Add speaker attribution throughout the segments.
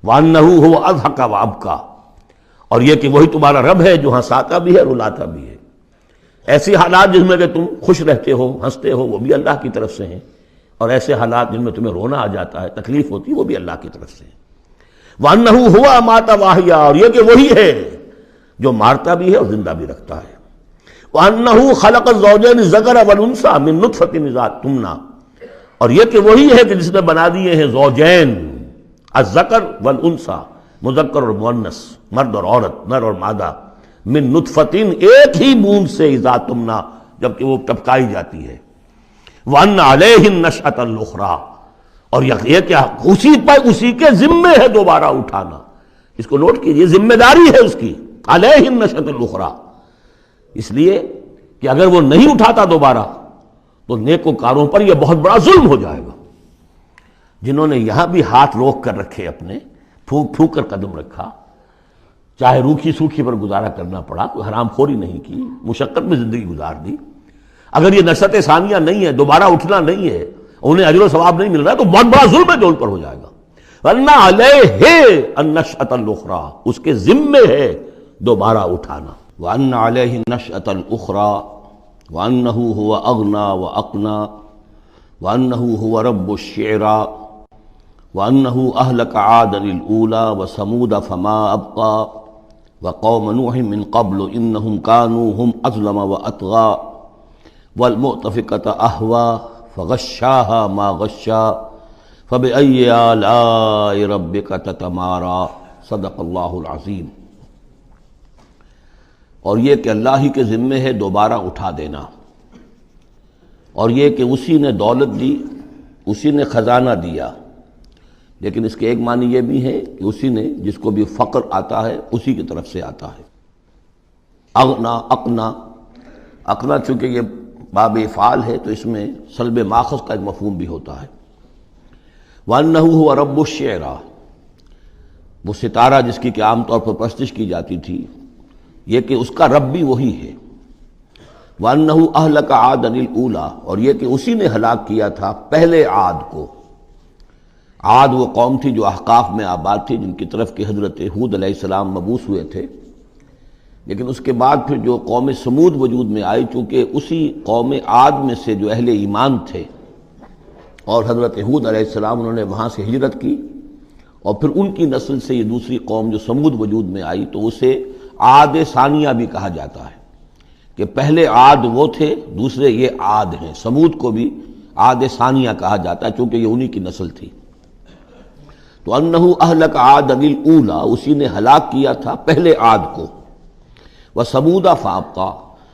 Speaker 1: وَأَنَّهُ هُوَ أَضْحَكَ وَأَبْكَى، اور یہ کہ وہی تمہارا رب ہے جو ہنساتا بھی ہے رلاتا بھی ہے۔ ایسی حالات جن میں کہ تم خوش رہتے ہو ہنستے ہو وہ بھی اللہ کی طرف سے ہیں، اور ایسے حالات جن میں تمہیں رونا آ جاتا ہے تکلیف ہوتی ہے وہ بھی اللہ کی طرف سے ہیں۔ وَأَنَّهُ هُوَ أَمَاتَ وَأَحْيَا، اور یہ کہ وہی ہے جو مارتا بھی ہے اور زندہ بھی رکھتا ہے۔ وَأَنَّهُ خَلَقَ الزَّوْجَيْنِ الذَّكَرَ وَالْأُنثَىٰ مِن نُطْفَةٍ إِذَا تُمْنَىٰ، اور یہ کہ وہی ہے کہ جس نے بنا دیے ہیں زوجین، الذکر والانثیٰ، مذکر اور مؤنث، مرد اور عورت، نر اور مادہ، من نطفتن، ایک ہی بوند سے، اذا تمنا، جبکہ وہ ٹپکائی جاتی ہے۔ وَأَنَّ عَلَيْهِ النَّشْأَةَ الْأُخْرَىٰ، اور یہ کہ اسی کے ذمے ہے دوبارہ اٹھانا۔ اس کو نوٹ کیجئے، ذمہ داری ہے اس کی، عَلَيْهِ النَّشْأَةُ الْأُخْرَىٰ، اس لیے کہ اگر وہ نہیں اٹھاتا دوبارہ تو نیکوکاروں پر یہ بہت بڑا ظلم ہو جائے گا، جنہوں نے یہاں بھی ہاتھ روک کر رکھے، اپنے پھونک پھونک کر قدم رکھا، چاہے روکھی سوکھی پر گزارا کرنا پڑا، کوئی حرام خوری نہیں کی، مشقت میں زندگی گزار دی۔ اگر یہ نشأۃ ثانیہ نہیں ہے، دوبارہ اٹھنا نہیں ہے، انہیں اجر و ثواب نہیں مل رہا ہے، تو بہت بڑا ظلم ہے جو ان پر ہو جائے گا۔ وَأَنَّ عَلَيْهِ النَّشْأَةَ الْأُخْرَىٰ، اس کے ذمے ہے دوبارہ اٹھانا۔ وَأَنَّ عَلَيْهِ النَّشْأَةَ الْأُخْرَىٰ وَأَنَّهُ هُوَ أَغْنَىٰ وَأَقْنَىٰ وَأَنَّهُ هُوَ رَبُّ الشِّعْرَىٰ وَأَنَّهُ أَهْلَكَ عَادًا الْأُولَىٰ وَثَمُودَ فَمَا أَبْقَىٰ وَقَوْمَ نُوحٍ مِّن قَبْلُ إِنَّهُمْ كَانُوا هُمْ أَظْلَمَ وَأَطْغَىٰ وَالْمُؤْتَفِكَةَ أَهْوَىٰ فَغَشَّاهَا مَا غَشَّىٰ فَبِأَيِّ آلَاءِ رَبِّكَ تَتَمَارَىٰ، صدق اللہ العظیم۔ اور یہ کہ اللہ ہی کے ذمے ہے دوبارہ اٹھا دینا، اور یہ کہ اسی نے دولت دی، اسی نے خزانہ دیا، لیکن اس کے ایک معنی یہ بھی ہے کہ اسی نے جس کو بھی فقر آتا ہے اسی کی طرف سے آتا ہے۔ اغنا، اقنا، اقنا چونکہ یہ باب افعال ہے تو اس میں سلب ماخذ کا ایک مفہوم بھی ہوتا ہے۔ وَأَنَّهُ هُوَ رَبُّ الشِّعْرَىٰ، وہ ستارہ جس کی کہ عام طور پر پرستش کی جاتی تھی، یہ کہ اس کا رب بھی وہی ہے۔ وَأَنَّهُ أَهْلَكَ عَادًا الْأُولَىٰ، اور یہ کہ اسی نے ہلاک کیا تھا پہلے عاد کو۔ عاد وہ قوم تھی جو احقاف میں آباد تھی، جن کی طرف کہ حضرت ہود علیہ السلام مبعوث ہوئے تھے، لیکن اس کے بعد پھر جو قوم سمود وجود میں آئی، چونکہ اسی قوم عاد میں سے جو اہل ایمان تھے، اور حضرت ہود علیہ السلام انہوں نے وہاں سے ہجرت کی، اور پھر ان کی نسل سے یہ دوسری قوم جو سمود وجود میں آئی، تو اسے عاد ثانیہ بھی کہا جاتا ہے، کہ پہلے عاد وہ تھے، دوسرے یہ عاد ہیں۔ سمود کو بھی عاد ثانیہ کہا جاتا ہے چونکہ یہ انہی کی نسل تھی۔ تو انہو اہلک عاد الاولیٰ، اسی نے ہلاک کیا تھا پہلے عاد کو۔ وثمود فابقیٰ،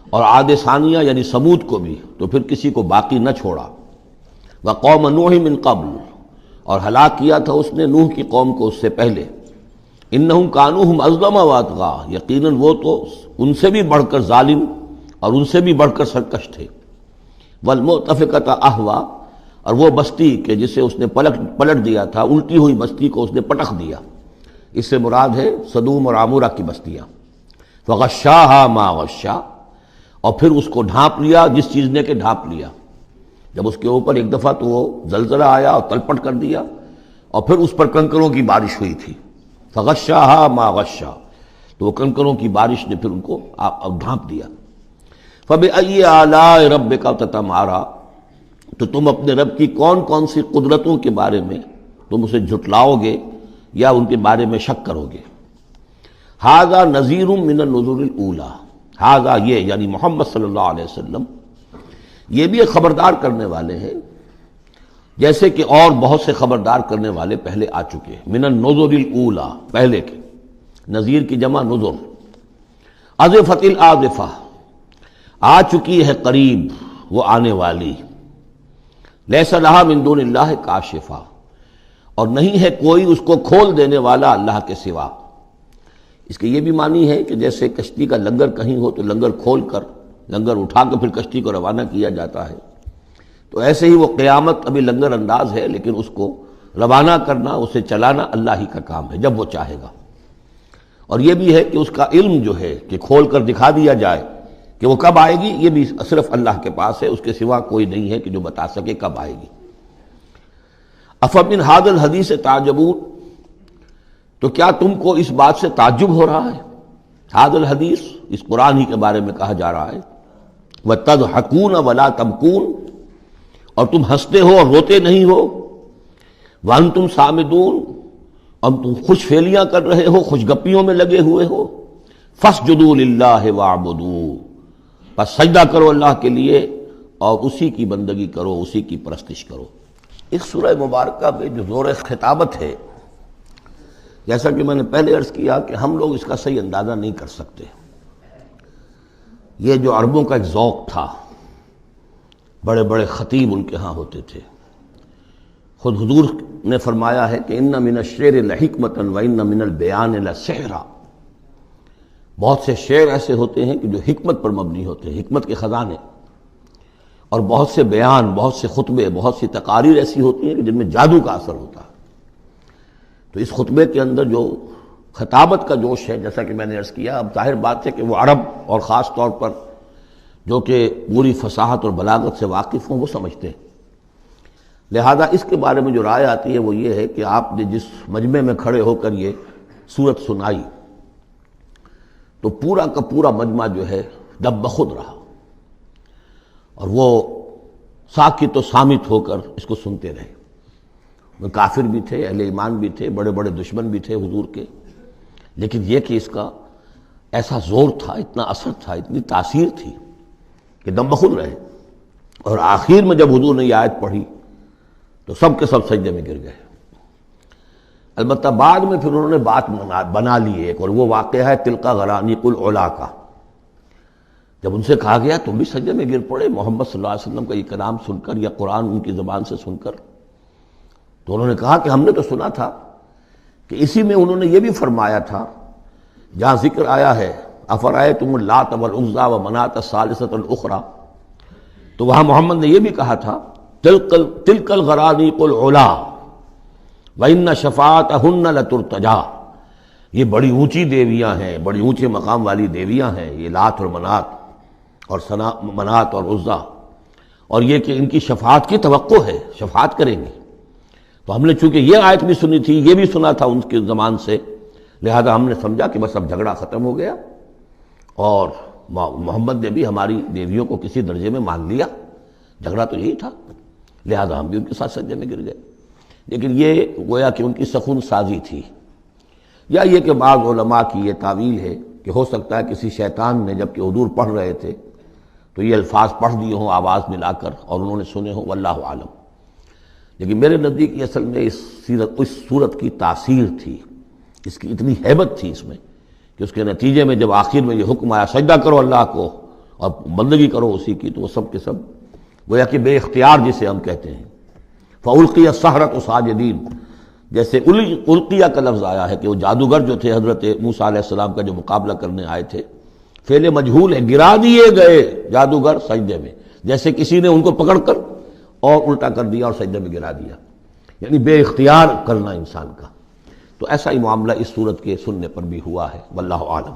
Speaker 1: اور عاد ثانیہ یعنی سمود کو بھی تو پھر کسی کو باقی نہ چھوڑا۔ وقوم نوح من قبل، اور ہلاک کیا تھا اس نے نوح کی قوم کو اس سے پہلے۔ انہم کانوا ہم اظلم واطغیٰ، یقیناً وہ تو ان سے بھی بڑھ کر ظالم اور ان سے بھی بڑھ کر سرکش تھے۔ والمؤتفکۃ اہویٰ، اور وہ بستی کہ جسے اس نے پلٹ دیا تھا، الٹی ہوئی بستی کو اس نے پٹخ دیا، اس سے مراد ہے سدوم اور عمورہ کی بستیاں۔ فغشاها ما غشا، اور پھر اس کو ڈھانپ لیا جس چیز نے کہ ڈھانپ لیا۔ جب اس کے اوپر ایک دفعہ تو وہ زلزلہ آیا اور تلپٹ کر دیا، اور پھر اس پر کنکروں کی بارش ہوئی تھی۔ فغشاها ما غشا، تو وہ کنکروں کی بارش نے پھر ان کو ڈھانپ دیا۔ فبأي آلاء ربك تتمارى، تو تم اپنے رب کی کون کون سی قدرتوں کے بارے میں تم اسے جھٹلاؤ گے یا ان کے بارے میں شک کرو گے۔ ھذا نذیر من النذر الاولیٰ، ھذا یہ یعنی محمد صلی اللہ علیہ وسلم یہ بھی ایک خبردار کرنے والے ہیں، جیسے کہ اور بہت سے خبردار کرنے والے پہلے آ چکے ہیں۔ من النذر الاولیٰ، پہلے کے، نذیر کی جمع نذر۔ ازفت الازفہ، آ چکی ہے قریب وہ آنے والی۔ لیس لہا من دون اللہ کاشفہ، اور نہیں ہے کوئی اس کو کھول دینے والا اللہ کے سوا۔ اس کے یہ بھی معنی ہے کہ جیسے کشتی کا لنگر کہیں ہو تو لنگر کھول کر، لنگر اٹھا کر پھر کشتی کو روانہ کیا جاتا ہے، تو ایسے ہی وہ قیامت ابھی لنگر انداز ہے، لیکن اس کو روانہ کرنا، اسے چلانا اللہ ہی کا کام ہے جب وہ چاہے گا۔ اور یہ بھی ہے کہ اس کا علم جو ہے کہ کھول کر دکھا دیا جائے کہ وہ کب آئے گی، یہ بھی صرف اللہ کے پاس ہے، اس کے سوا کوئی نہیں ہے کہ جو بتا سکے کب آئے گی۔ افمن ھذا الحدیث تعجبون، تو کیا تم کو اس بات سے تعجب ہو رہا ہے؟ ھذا الحدیث، اس قرآن ہی کے بارے میں کہا جا رہا ہے وَتَضْحَكُونَ وَلَا تَبْكُونَ، اور تم ہنستے ہو اور روتے نہیں ہو، وَأَنْتُمْ صَامِدُونَ، اور تم خوش فیلیاں کر رہے ہو، خوش گپیوں میں لگے ہوئے ہو، فَاسْجُدُوا لِلَّهِ وَاعْبُدُوا، پس سجدہ کرو اللہ کے لیے اور اسی کی بندگی کرو، اسی کی پرستش کرو۔ اس سورہ مبارکہ میں جو زور خطابت ہے، جیسا کہ میں نے پہلے عرض کیا کہ ہم لوگ اس کا صحیح اندازہ نہیں کر سکتے۔ یہ جو عربوں کا ایک ذوق تھا، بڑے بڑے خطیب ان کے ہاں ہوتے تھے۔ خود حضور نے فرمایا ہے کہ ان من الشعر لحکمۃ وان من البیان لسحرا، بہت سے شعر ایسے ہوتے ہیں کہ جو حکمت پر مبنی ہوتے ہیں، حکمت کے خزانے، اور بہت سے بیان، بہت سے خطبے، بہت سی تقاریر ایسی ہوتی ہیں کہ جن میں جادو کا اثر ہوتا ہے۔ تو اس خطبے کے اندر جو خطابت کا جوش ہے، جیسا کہ میں نے عرض کیا، اب ظاہر بات ہے کہ وہ عرب اور خاص طور پر جو کہ پوری فصاحت اور بلاغت سے واقف ہوں وہ سمجھتے ہیں۔ لہذا اس کے بارے میں جو رائے آتی ہے وہ یہ ہے کہ آپ نے جس مجمع میں کھڑے ہو کر یہ سورت سنائی تو پورا کا پورا مجمع جو ہے دب بخود رہا، اور وہ ساکت و صامت ہو کر اس کو سنتے رہے۔ وہ کافر بھی تھے، اہل ایمان بھی تھے، بڑے بڑے دشمن بھی تھے حضور کے، لیکن یہ کہ اس کا ایسا زور تھا، اتنا اثر تھا، اتنی تاثیر تھی کہ دم بخود رہے۔ اور آخر میں جب حضور نے یہ آیت پڑھی تو سب کے سب سجدے میں گر گئے۔ البتہ بعد میں پھر انہوں نے بات بنا لی ایک، اور وہ واقعہ ہے تلقا غرانیق العلا کا۔ جب ان سے کہا گیا تم بھی سجدے میں گر پڑے محمد صلی اللہ علیہ وسلم کا یہ کلام سن کر یا قرآن ان کی زبان سے سن کر، تو انہوں نے کہا کہ ہم نے تو سنا تھا کہ اسی میں انہوں نے یہ بھی فرمایا تھا جہاں ذکر آیا ہے افرأیتم اللات والعزی ومناۃ الثالثۃ الاخری، تو وہاں محمد نے یہ بھی کہا تھا تلک الغرانیق العلا وان شفاعتہن لترتجی، یہ بڑی اونچی دیویاں ہیں، بڑی اونچے مقام والی دیویاں ہیں یہ لات اور منات اور عزی، اور یہ کہ ان کی شفاعت کی توقع ہے، شفاعت کریں گے۔ تو ہم نے چونکہ یہ آیت بھی سنی تھی، یہ بھی سنا تھا ان کے زمان سے، لہذا ہم نے سمجھا کہ بس اب جھگڑا ختم ہو گیا، اور محمد نے بھی ہماری دیویوں کو کسی درجے میں مان لیا، جھگڑا تو یہی تھا، لہذا ہم بھی ان کے ساتھ سجدے میں گر گئے۔ لیکن یہ گویا کہ ان کی سخن سازی تھی، یا یہ کہ بعض علماء کی یہ تعویل ہے کہ ہو سکتا ہے کسی شیطان نے جب کہ حضور پڑھ رہے تھے تو یہ الفاظ پڑھ دیے ہوں آواز ملا کر اور انہوں نے سنے ہوں، واللہ عالم۔ لیکن میرے نزدیک یہ اصل میں اس صورت کی تاثیر تھی، اس کی اتنی ہیبت تھی اس میں کہ اس کے نتیجے میں جب آخر میں یہ حکم آیا سجدہ کرو اللہ کو اور بندگی کرو اسی کی، تو وہ سب کے سب گویا کہ بے اختیار جسے ہم کہتے ہیں فَأُلْقِيَ السَّحَرَةُ سَاجِدِينَ، جیسے القیہ کا لفظ آیا ہے کہ وہ جادوگر جو تھے حضرت موسیٰ علیہ السلام کا جو مقابلہ کرنے آئے تھے، فعل مجہول ہے، گرا دیے گئے جادوگر سجدے میں، جیسے کسی نے ان کو پکڑ کر اور الٹا کر دیا اور سجدے میں گرا دیا، یعنی بے اختیار کرنا انسان کا۔ تو ایسا ہی معاملہ اس صورت کے سننے پر بھی ہوا ہے، واللہ عالم۔